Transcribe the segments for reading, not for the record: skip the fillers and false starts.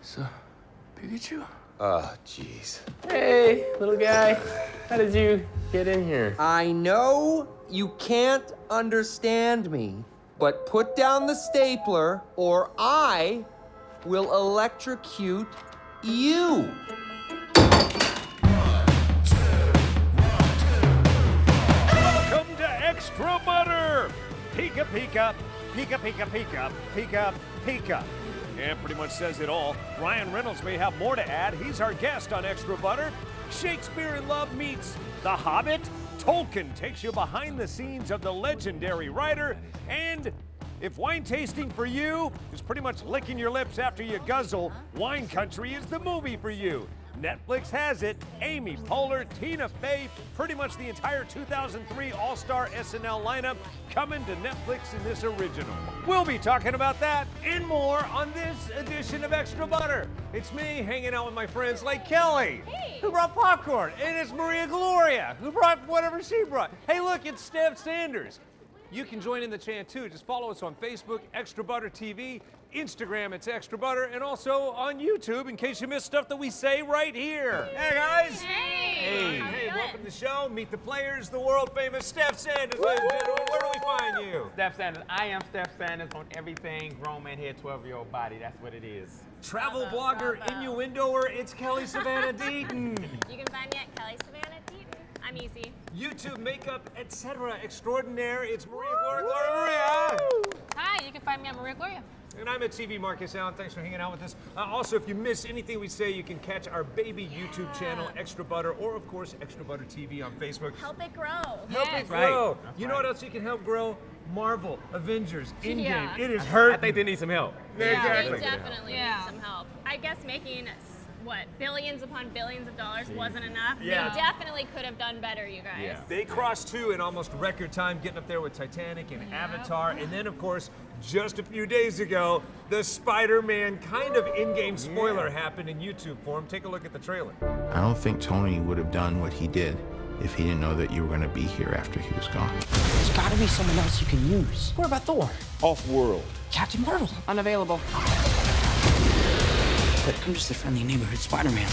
So, Pikachu? Oh, jeez. Hey, little guy. How did you get in here? I know you can't understand me, but put down the stapler or I will electrocute you. Welcome to Extra Butter! Pika Pika, Pika Pika Pika, Pika Pika. And pretty much says it all. Ryan Reynolds may have more to add. He's our guest on Extra Butter. Shakespeare in Love meets The Hobbit. Tolkien takes you behind the scenes of the legendary writer. And if wine tasting for you is pretty much licking your lips after you guzzle, Wine Country is the movie for you. Netflix has it. Amy Poehler, Tina Fey, pretty much the entire 2003 All-Star SNL lineup coming to Netflix in this original. We'll be talking about that and more on this edition of Extra Butter. It's me hanging out with my friends like Kelly, who brought popcorn, and it's Maria Gloria, who brought whatever she brought. Hey, look, it's Steph Sanders. You can join in the chant too. Just follow us on Facebook, Extra Butter TV, Instagram, it's Extra Butter, and also on YouTube in case you missed stuff that we say right here. Hey guys! Hey! Hey, welcome to the show. Meet the players, the world famous Steph Sanders. Ladies and gentlemen, where do we find you? Steph Sanders. I am Steph Sanders on everything. Grown man head, 12-year-old body. That's what it is. Travel blogger, innuendoer, it's Kelly Savannah Deaton. You can find me at Kelly Savannah Deaton. I'm easy. YouTube makeup, etc. extraordinaire, it's Maria Gloria Maria. Hi, you can find me at Maria Gloria. And I'm at TV Marcus Allen. Thanks for hanging out with us. Also, if you miss anything we say, you can catch our baby YouTube channel, Extra Butter, or of course, Extra Butter TV on Facebook. Help it grow. Help it grow. You know what else you can help grow? Marvel, Avengers, Endgame. Yeah. It is hurt. I think they need some help. Exactly. They definitely need some help. I guess making, what, billions upon billions of dollars wasn't enough. Yeah. They definitely could have done better, you guys. Yeah. They crossed two in almost record time, getting up there with Titanic and Avatar. And then, of course, just a few days ago, the Spider-Man kind of in-game spoiler happened in YouTube form. Take a look at the trailer. I don't think Tony would have done what he did if he didn't know that you were going to be here after he was gone. There's got to be someone else you can use. What about Thor? Off-world. Captain Marvel? Unavailable. But I'm just a friendly neighborhood Spider-Man.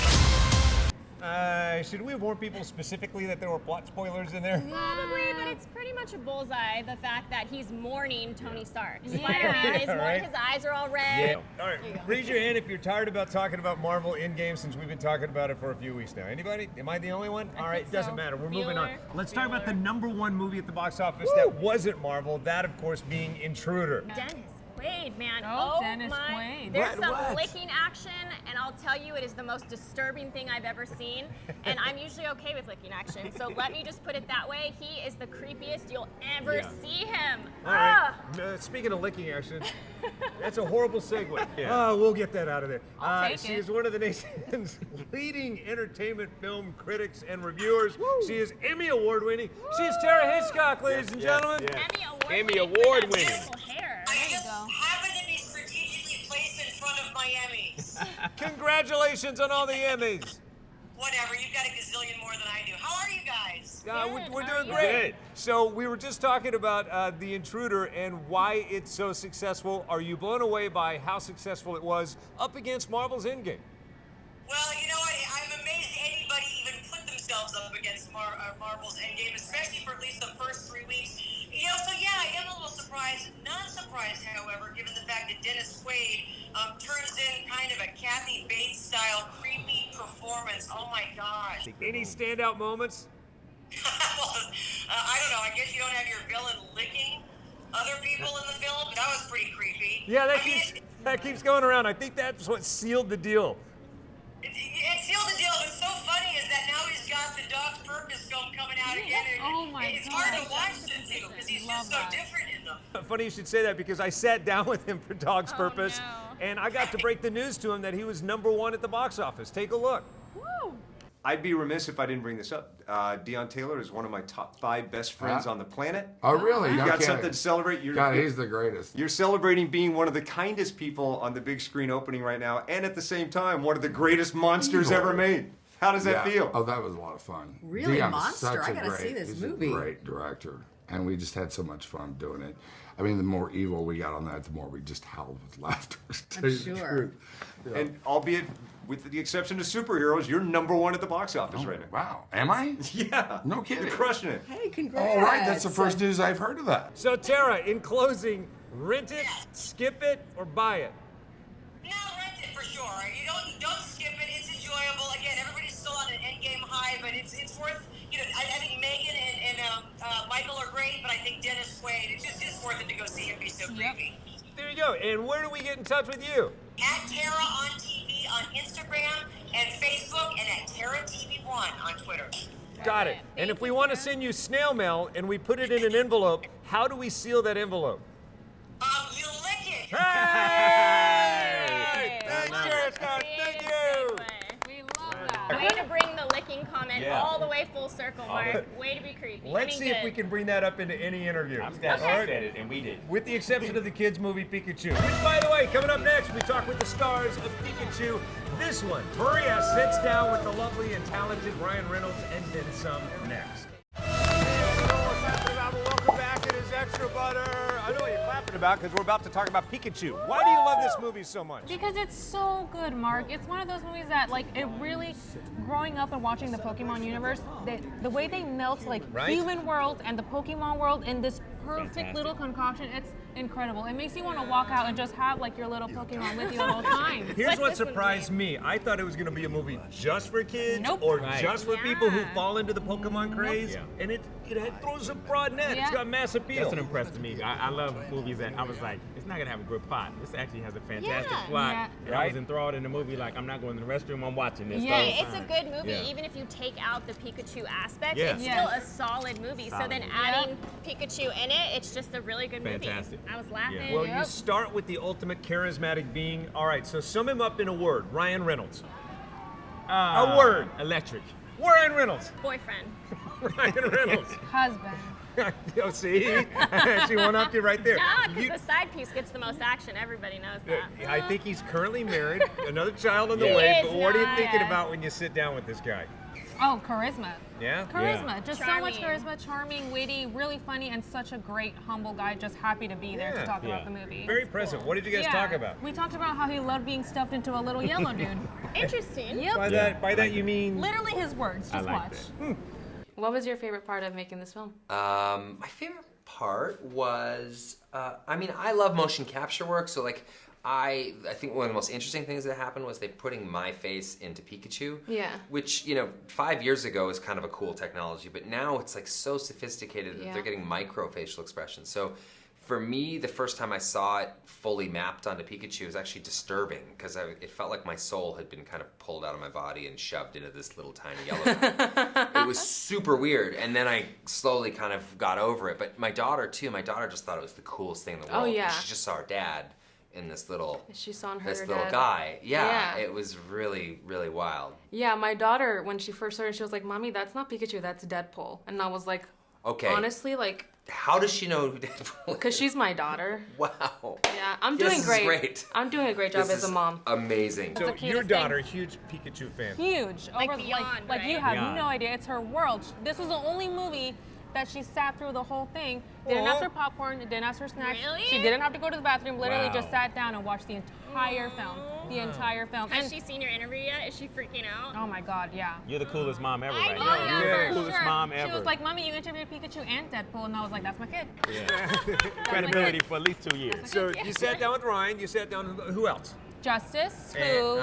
Should we warn people specifically that there were plot spoilers in there? Probably, but it's pretty much a bullseye, the fact that he's mourning Tony Stark. Spider-Man is mourning, his eyes are all red. All right, raise your hand if you're tired about talking about Marvel Endgame since we've been talking about it for a few weeks now. Anybody? Am I the only one? All right, it doesn't matter. We're moving on. Let's talk about the #1 movie at the box office that wasn't Marvel, that of course being Intruder. Dennis Quaid, man. Oh, Dennis Quaid. There's some licking action, and I'll tell you, it is the most disturbing thing I've ever seen. And I'm usually okay with licking action, so let me just put it that way. He is the creepiest you'll ever see him. All right. Speaking of licking action, that's a horrible segue. We'll get that out of there. She is one of the nation's leading entertainment film critics and reviewers. She is Emmy Award winning. She is Tara Hitchcock, ladies and gentlemen. Emmy Award winning. Beautiful hair. There you go. Happen to be strategically placed in front of my Emmys. Congratulations on all the Emmys. Whatever, you've got a gazillion more than I do. How are you guys? We're doing great. So we were just talking about The Intruder and why it's so successful. Are you blown away by how successful it was up against Marvel's Endgame? Well, you know what? I'm amazed anybody even put themselves up against Marvel's Endgame, especially for at least the first 3 weeks. You know, so yeah, I am a little surprised. Not surprised, however, given the fact that Dennis Quaid turns in kind of a Kathy Bates-style creepy performance. Oh my gosh. Any standout moments? Well, I don't know. I guess you don't have your villain licking other people in the film. That was pretty creepy. Yeah, that keeps going around. I think that's what sealed the deal. It sealed the deal. What's so funny is that now he's got the Dog's Purpose film coming out again. And it's hard to watch them too because he's just so different in them. Funny you should say that because I sat down with him for Dog's Purpose, and I got to break the news to him that he was #1 at the box office. Take a look. Woo! I'd be remiss if I didn't bring this up. Deon Taylor is one of my top 5 best friends on the planet. Oh, really? You got something to celebrate? God, he's the greatest. You're celebrating being one of the kindest people on the big screen opening right now, and at the same time, one of the greatest monsters ever made. How does that feel? Oh, that was a lot of fun. Really, Deon's monster? such I gotta see this he's movie. a great director, and we just had so much fun doing it. I mean, the more evil we got on that, the more we just howled with laughter. to tell you the truth. Yeah. And albeit with the exception of superheroes, you're #1 at the box office right now. Wow. Am I? Yeah. No kidding. You're crushing it. Hey, congrats. All right, that's the first news I've heard of that. So Tara, in closing, rent it, skip it, or buy it? No, rent it for sure. You don't skip it. It's enjoyable. Again, everybody's still on an endgame high, but it's worth. I think Megan and Michael are great, but I think Dennis Quaid. It's worth it to go see him be so creepy. There you go. And where do we get in touch with you? At Tara on TV on Instagram and Facebook, and at Tara TV1 on Twitter. Got it. And if we want to send you snail mail and we put it in an envelope, how do we seal that envelope? You lick it. Hey! Thanks, Tara Scott. Thank you. We love that. Way to bring the licking comment all the way full circle, Mark. Way to be creepy. Let's see if we can bring that up into any interview. I'm glad you said it, and we did. With the exception of the kids' movie Pikachu. Which, by the way, coming up next, we talk with the stars of Pikachu. This one, Maria sits down with the lovely and talented Ryan Reynolds, and then some next. Welcome back. It is Extra Butter. I know what you're clapping about because we're about to talk about Pikachu. Why do you love this movie so much? Because it's so good, Mark. It's one of those movies that, like, it really, growing up and watching the Pokemon universe, the way they melt, like, human world and the Pokemon world in this perfect little concoction, it's incredible. It makes you want to walk out and just have, like, your little Pokemon with you at all times. Here's what surprised me. I thought it was going to be a movie just for kids or just for people who fall into the Pokemon craze. And it throws a broad net. It's got mass appeal. That's what impressed me. I love movies that I was like, it's not going to have a good plot. This actually has a fantastic plot. And I was enthralled in the movie, like, I'm not going to the restroom, I'm watching this. Yeah, it's a good movie. Even if you take out the Pikachu aspect, it's still a solid movie. So then adding Pikachu in it, it's just a really good movie. Fantastic. I was laughing. Well, you start with the ultimate charismatic being. All right, so sum him up in a word. Ryan Reynolds. A word. Electric. Ryan Reynolds. Boyfriend. Ryan Reynolds. Husband. Oh, see? She went up to you right there. Nah, because the side piece gets the most action. Everybody knows that. I think he's currently married. Another child on the way. But what are you thinking about when you sit down with this guy? Oh, charisma. Yeah? Charisma. Just Charming. so much charisma, charming, witty, really funny, and such a great, humble guy, just happy to be there to talk about the movie. Very present. What did you guys talk about? We talked about how he loved being stuffed into a little yellow dude. Interesting. Yep. By that you mean? Literally his words. Just watch. What was your favorite part of making this film? My favorite part was, I love motion capture work, so like, I think one of the most interesting things that happened was they putting my face into Pikachu. Yeah. Which, 5 years ago was kind of a cool technology, but now it's like so sophisticated that they're getting micro facial expressions. So for me, the first time I saw it fully mapped onto Pikachu was actually disturbing because it felt like my soul had been kind of pulled out of my body and shoved into this little tiny yellow guy. It was super weird, and then I slowly kind of got over it. But my daughter just thought it was the coolest thing in the world. Oh, yeah. She just saw her dad in this little dad. guy. Yeah, it was really, really wild. Yeah, my daughter, when she first started, she was like, "Mommy, that's not Pikachu, that's Deadpool." And I was like, okay. Honestly, like... How does she know who Deadpool is? Because she's my daughter. Wow. Yeah, I'm doing great. Great. I'm doing a great job as a mom. Amazing. So your daughter, huge Pikachu fan. Huge. Like beyond, like you right? have no idea. It's her world. This was the only movie that she sat through the whole thing. Didn't ask her popcorn, didn't ask her snacks. Really? She didn't have to go to the bathroom. Literally just sat down and watched the entire film. The entire film. Has she seen your interview yet? Is she freaking out? Oh my God, yeah. You're the coolest mom ever, I right? know, You're yeah, the coolest sure. mom ever. She was like, "Mommy, you interviewed Pikachu and Deadpool," and I was like, "That's my kid." Yeah. Credibility for at least 2 years. So you sat down with Ryan. You sat down with who else? Justice, who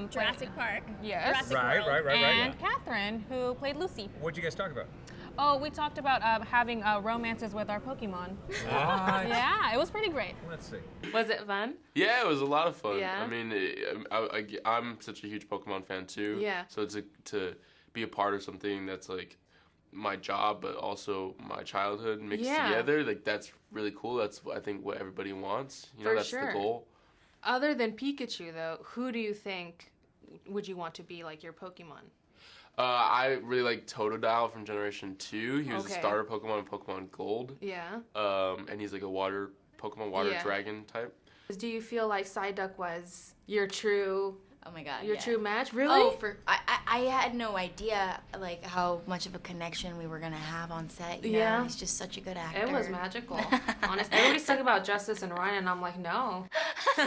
Jurassic Park. Yes. Jurassic World. Right. And Catherine, who played Lucy. What'd you guys talk about? Oh, we talked about having romances with our Pokemon. Yeah, it was pretty great. Let's see. Was it fun? Yeah, it was a lot of fun. Yeah. I mean, I'm such a huge Pokemon fan too. Yeah. So to be a part of something that's like my job, but also my childhood mixed together, like that's really cool. That's I think what everybody wants. That's the goal. Other than Pikachu, though, who do you think would you want to be like your Pokemon? I really like Totodile from Generation 2. He was a starter Pokemon in Pokemon Gold. Yeah. And he's like a water Pokemon, water dragon type. Do you feel like Psyduck was your true Oh my God. Your yeah. true match? Really? Oh, I had no idea like how much of a connection we were gonna have on set. You know? He's just such a good actor. It was magical. Honestly, everybody's talking about Justice and Ryan, and I'm like, no. You're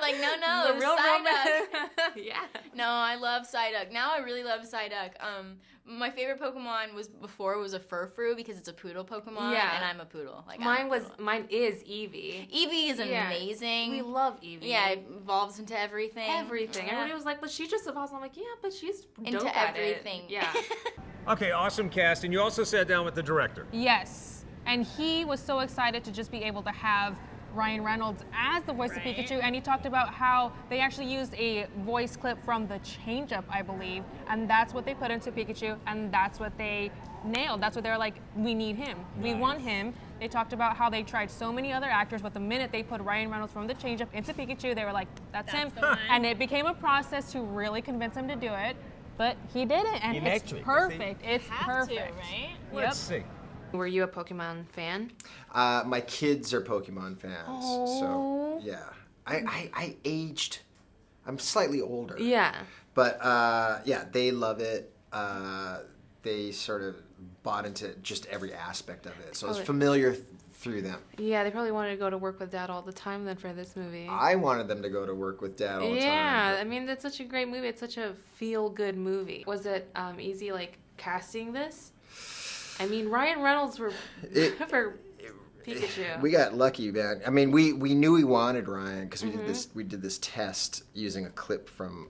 like, no, The real Psyduck. Yeah. No, I love Psyduck. Now I really love Psyduck. My favorite Pokemon was a Furfrou because it's a poodle Pokemon, and I'm a poodle. Like mine is Eevee. Eevee is amazing. We love Eevee. Yeah, it evolves into everything. Everything. Everybody was like, but she just evolves. I'm like, yeah, but she's into dope at everything. It. Yeah. Okay, awesome cast, and you also sat down with the director. Yes, and he was so excited to just be able to have Ryan Reynolds as the voice of Pikachu, and he talked about how they actually used a voice clip from the Change-Up, I believe, and that's what they put into Pikachu, and that's what they nailed. That's what they were like, we need him. We want him. They talked about how they tried so many other actors, but the minute they put Ryan Reynolds from the Change-Up into Pikachu, they were like, that's him. And it became a process to really convince him to do it, but he did it, and it's perfect. It's perfect. Right? Let's see. Were you a Pokemon fan? My kids are Pokemon fans, so yeah. I aged. I'm slightly older. Yeah. But yeah, they love it. They sort of bought into just every aspect of it, so it's familiar through them. Yeah, they probably wanted to go to work with Dad all the time then for this movie. I wanted them to go to work with Dad all the time. Yeah, I mean, it's such a great movie. It's such a feel-good movie. Was it easy, like, casting this? I mean, Ryan Reynolds for Pikachu. We got lucky, man. I mean, we knew we wanted Ryan because we did this test using a clip from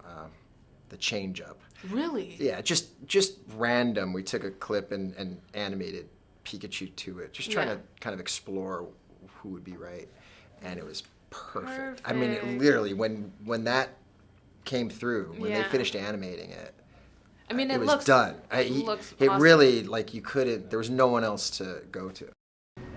the Change-Up. Really? Yeah, just random. We took a clip and animated Pikachu to it, just trying to kind of explore who would be right, and it was perfect. I mean, it literally when that came through, when they finished animating it. I mean, it was done. It awesome. really, like, you couldn't, there was no one else to go to.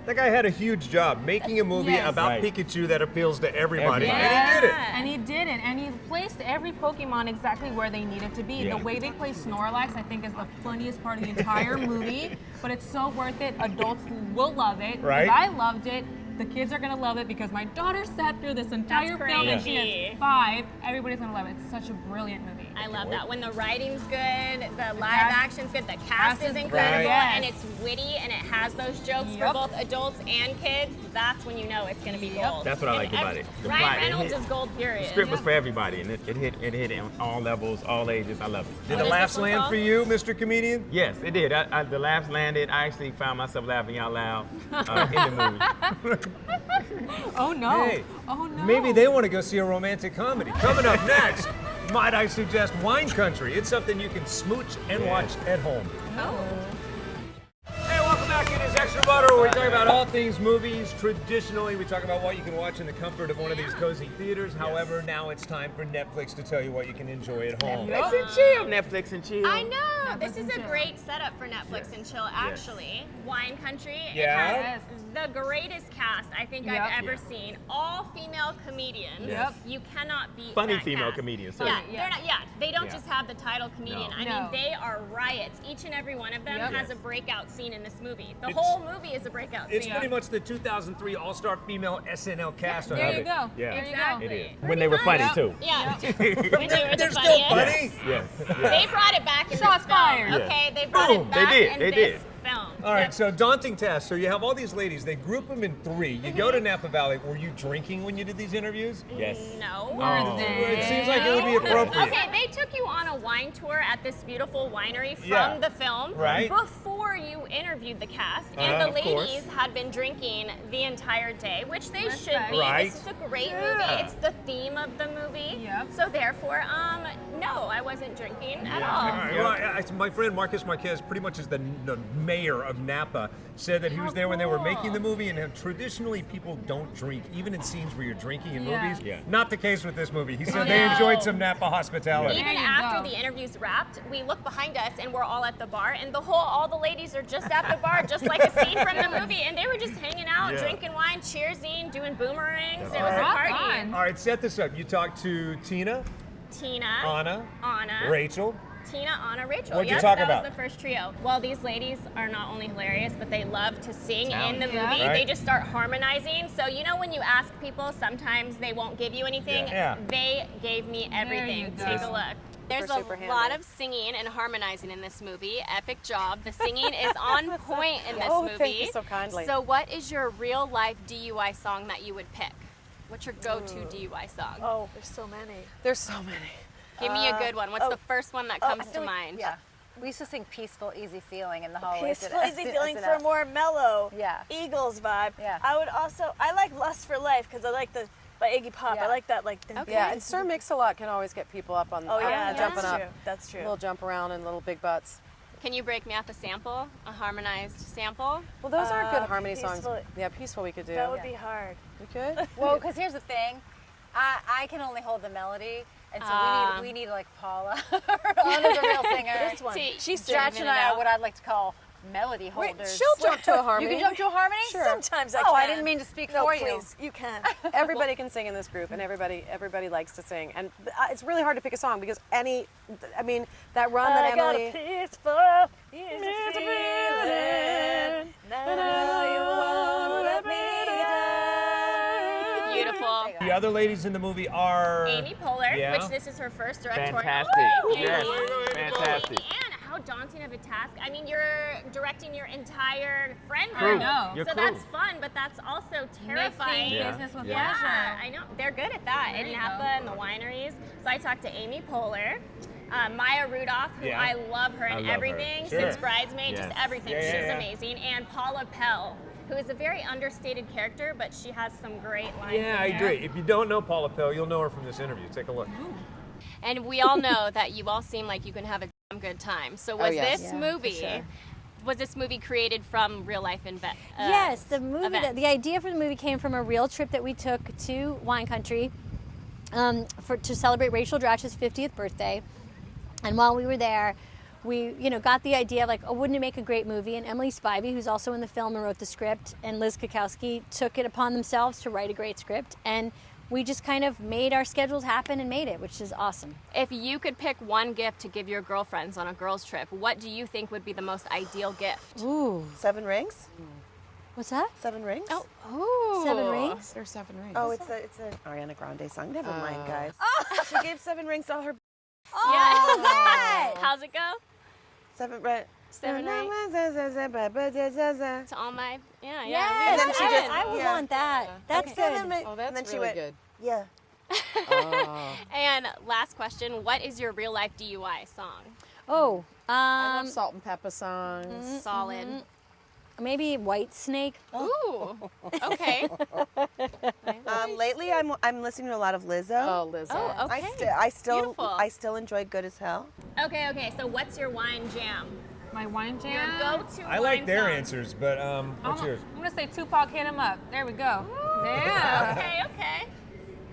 That guy had a huge job making a movie about Pikachu that appeals to everybody. And he did it. And he did it. And he placed every Pokemon exactly where they needed to be. The way they play Snorlax, I think, is the funniest part of the entire movie. But it's so worth it. Adults will love it. Right. Because I loved it. The kids are going to love it because my daughter sat through this entire film and she is 5. Everybody's going to love it. It's such a brilliant movie. I love that. When the writing's good, the live action's good, the cast is incredible, and it's witty, and it has those jokes for both adults and kids, that's when you know it's going to be gold. That's what I like about it. Ryan Reynolds is gold, period. The script was for everybody, and it hit on all levels, all ages. I love it. Did the laughs land for you, Mr. Comedian? Yes, it did. The laughs landed. I actually found myself laughing out loud in the movie. Oh, no. Hey, oh, no. Maybe they want to go see a romantic comedy. Coming up next, might I suggest Wine Country? It's something you can smooch and watch at home. Hey, welcome back. It is Extra Butter, where we talk about all things movies. Traditionally, we talk about what you can watch in the comfort of one of these cozy theaters. However, now it's time for Netflix to tell you what you can enjoy at home. Netflix and chill. Netflix and chill. I know. This is a great setup for Netflix and chill, actually. Wine Country. Yeah. It has the greatest cast I think I've ever seen. All female comedians. You cannot beat Funny that female cast. comedians. They're not. They don't just have the title comedian. I mean, they are riots. Each and every one of them has a breakout scene in this movie. The whole movie is a breakout scene. It's pretty much the 2003 All-Star Female SNL cast. There you go. Yeah, exactly. It is. When they were funny too. Yeah. When they were They're still funny. Yes. They brought it back in Shots this film. fired. Okay, they brought it back in this film. All right, so daunting task. So you have all these ladies. They group them in 3. You go to Napa Valley. Were you drinking when you did these interviews? Yes. No. It seems like it would be appropriate. Okay, they took you on a wine tour at this beautiful winery from the film before you interviewed the cast, and the ladies had been drinking the entire day, which they should be. Right. This is a great movie. It's the theme of the movie. So therefore, no, I wasn't drinking at all. All right. Well, my friend Marcus Marquez, pretty much is the mayor of Napa, said that he was there when they were making the movie, and traditionally people don't drink, even in scenes where you're drinking in movies. Not the case with this movie. He said they enjoyed some Napa hospitality. Even after the interview's wrapped, we look behind us and we're all at the bar, and all the ladies are just at the bar, just like a scene from the movie, and they were just hanging out, drinking wine, cheersing, doing boomerangs. It was a party. All right, set this up. You talked to Tina, Anna, Rachel, Tina, Anna, Rachel. What'd you Yep, talk that about? was the first trio. Well, these ladies are not only hilarious, but they love to sing in the movie. Right. They just start harmonizing. So you know when you ask people, sometimes they won't give you anything. Yeah. They gave me everything. Take a look. There's a super lot of singing and harmonizing in this movie. Epic job. The singing is on point in this movie. Thank you so kindly. So what is your real life DUI song that you would pick? What's your go-to DUI song? Oh, there's so many. There's so many. Give me a good one. What's the first one that comes to mind? Yeah. We used to sing Peaceful, Easy Feeling in the hallways. Peaceful, Easy Feeling for a more mellow Eagles vibe. Yeah. I like Lust for Life because I like by Iggy Pop. I like that Yeah, and Sir Mix-a-Lot can always get people up on jumping up. That's true. Little jump around and little big butts. Can you break me off a sample? A harmonized sample? Well, those are good harmony songs. Peaceful. Yeah, Peaceful we could do. That would be hard. We could? Well, because here's the thing. I can only hold the melody, and so we need like Paula on as a real singer. This one. She's Stretch and I are what I'd like to call melody holders. She'll jump to a harmony. You can jump to a harmony? Sure. Sometimes I can. Oh, I didn't mean to speak for you. Please, you can. Everybody can sing in this group, and everybody likes to sing. And it's really hard to pick a song because that run that Emily. I got a peaceful, easy feeling. Now you won't let me down. Beautiful. The other ladies in the movie are Amy Poehler, Yeah. which this is her first directorial. Fantastic. Yes. Fantastic. And how daunting of a task. I mean, you're directing your entire friend Crew. group. I know. Your So crew. that's fun, but that's also terrifying. Mixing business with Yeah, pleasure. I know. They're good at that There in you Napa go. and the wineries. So I talked to Amy Poehler. Maya Rudolph, who Yeah. I love her I in love her. everything, Sure. since Bridesmaid, just Yes. everything. Yeah, yeah, She's yeah. amazing. And Paula Pell, who is a very understated character, but she has some great lines Yeah, I in there. agree. If you don't know Paula Pell, you'll know her from this interview. Take a look. And we all know that you all seem like you can have a damn good time. So was yes. this Yeah, movie, for sure. was this movie created from real life Yes, the movie. events? The idea for the movie came from a real trip that we took to wine country to celebrate Rachel Dratch's 50th birthday. And while we were there, we got the idea of like, oh, wouldn't it make a great movie? And Emily Spivey, who's also in the film and wrote the script, and Liz Kukowski took it upon themselves to write a great script. And we just kind of made our schedules happen and made it, which is awesome. If you could pick one gift to give your girlfriends on a girls' trip, what do you think would be the most ideal gift? Ooh. 7 rings. What's that? 7 rings. Oh, ooh. 7 rings? There's 7 rings. Oh, it's a Ariana Grande song. Never mind, guys. Oh. She gave 7 rings to all her. Yeah. How's it go? 7 rings. 7 rings. To To all my, yeah. Yes, And then she just- I would yeah. want that. That's good. Oh, that's and then she really went, good. Yeah. Oh. And last question, what is your real life DUI song? Oh, I love Salt and Pepper songs. Solid. maybe White Snake. Ooh, okay. Lately, I'm listening to a lot of Lizzo. Oh, Lizzo. Oh, okay. Beautiful. I still enjoy Good as Hell. Okay. So what's your wine jam? My wine jam? Your go-to I like wine their song. answers, but what's yours? I'm gonna say Tupac, hit him up. There we go. Yeah. Okay.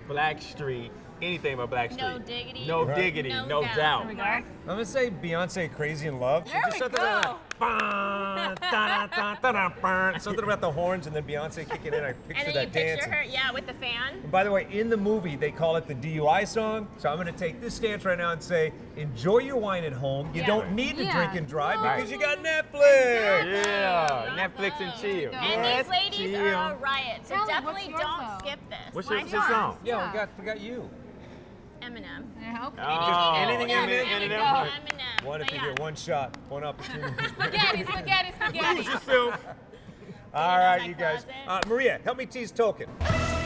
Blackstreet. Anything but Blackstreet. No diggity. No diggity. No doubt. There we go. I'm gonna say Beyonce, Crazy in Love. There we something go. Something about the horns and then Beyonce kicking in. I picture And then that you picture dancing. her, yeah, with the fan. And by the way, in the movie, they call it the DUI song. So I'm going to take this stance right now and say, enjoy your wine at home. You Yeah. don't need to Yeah. drink and drive No. because you got Netflix. Yeah, Netflix and chill. And these ladies chill. are a riot, so Tell me, definitely what's yours, don't though? skip this. What's Mine's your song? Yeah, we forgot you. Eminem. Yeah, okay. Oh, Anything Yeah, Eminem. Eminem. One if But you yeah. get one shot, one opportunity. Spaghetti. yourself. All right, my you guys. closet. Maria, help me tease Tolkien.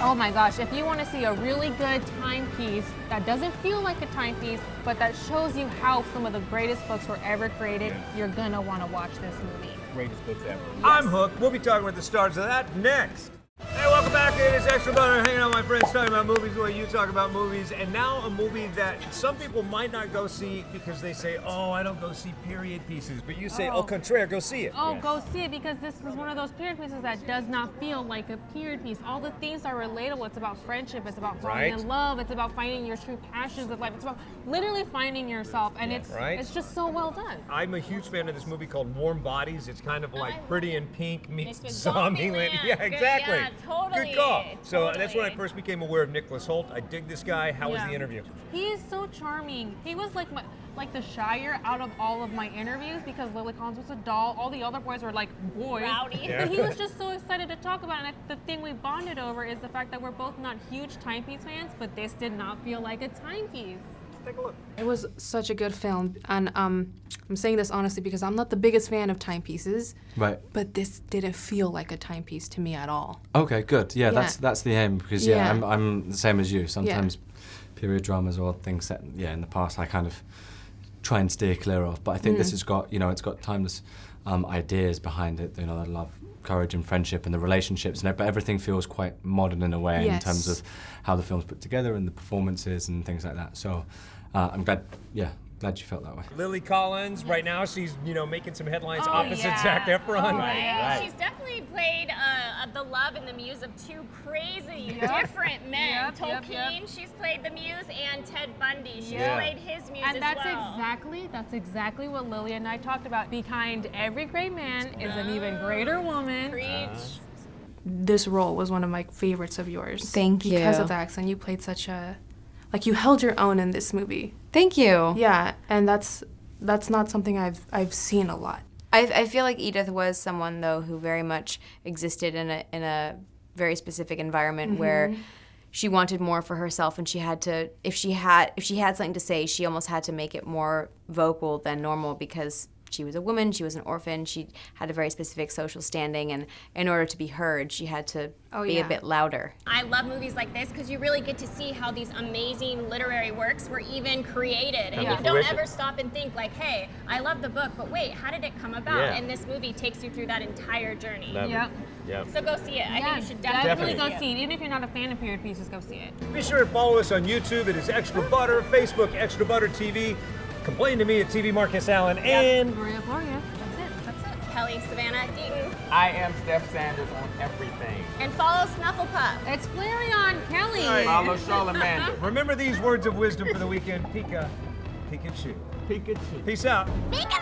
Oh my gosh, if you want to see a really good timepiece that doesn't feel like a timepiece, but that shows you how some of the greatest books were ever created, you're gonna want to watch this movie. Greatest books ever. I'm hooked. We'll be talking with the stars of that next. Hey, welcome back. It is Extra Butter, hanging out with my friends, talking about movies the way you talk about movies. And now a movie that some people might not go see because they say, oh, I don't go see period pieces. But you say, au contraire, go see it. Oh, go see it, because this is one of those period pieces that does not feel like a period piece. All the themes are relatable. It's about friendship. It's about falling Right. in love. It's about finding your true passions of life. It's about literally finding yourself, and Right. it's just so well done. I'm a huge fan of this movie called Warm Bodies. It's kind of like Pretty in Pink meets Mixed with Zombieland. Zombieland. Yeah, Good, exactly. yeah, totally. Good call. So that's when I Totally. first became aware of Nicholas Hoult. I dig this guy. How was Yeah. the interview? He is so charming. He was like like the shyer out of all of my interviews because Lily Collins was a doll. All the other boys were like boys. Rowdy. But he was just so excited to talk about it. And the thing we bonded over is the fact that we're both not huge timepiece fans, but this did not feel like a timepiece. Take a look. It was such a good film, and I'm saying this honestly because I'm not the biggest fan of timepieces. Right. But this didn't feel like a timepiece to me at all. Okay, good. Yeah, Yeah. that's the aim because I'm the same as you. Sometimes period dramas or things set in the past I kind of try and steer clear of. But I think this has got it's got timeless ideas behind it. The love, courage, and friendship, and the relationships, but everything feels quite modern in a way in terms of how the film's put together and the performances and things like that. So I'm glad you felt that way. Lily Collins, right now she's making some headlines opposite Zac Efron. Right. She's definitely played the love and the muse of two crazy different men. Tolkien, she's played the muse, and Ted Bundy, she's played his muse and as that's well. that's exactly what Lily and I talked about. Behind every great man is an even greater woman. Preach. This role was one of my favorites of yours. Thank you. Because of the accent, you played such a, you held your own in this movie. Thank you. Yeah, and that's not something I've seen a lot. I feel like Edith was someone though who very much existed in a very specific environment where she wanted more for herself, and she had to if she had something to say, she almost had to make it more vocal than normal because she was a woman, she was an orphan, she had a very specific social standing, and in order to be heard, she had to be a bit louder. I love movies like this because you really get to see how these amazing literary works were even created. And you don't ever stop and think like, hey, I love the book, but wait, how did it come about? Yeah. And this movie takes you through that entire journey. Yep. So go see it. I think you should definitely go see it. Even if you're not a fan of period pieces, go see it. Be sure to follow us on YouTube. It is Extra Butter, Facebook, Extra Butter TV. Complain to me at TV Marcus Allen and Maria Floria. That's it. Kelly Savannah Deaton. I am Steph Sanders on everything. And follow Snufflepup. It's Flareon Kelly. Follow Charlamagne. remember these words of wisdom for the weekend. Pikachu. Pikachu. Peace out. Pikachu.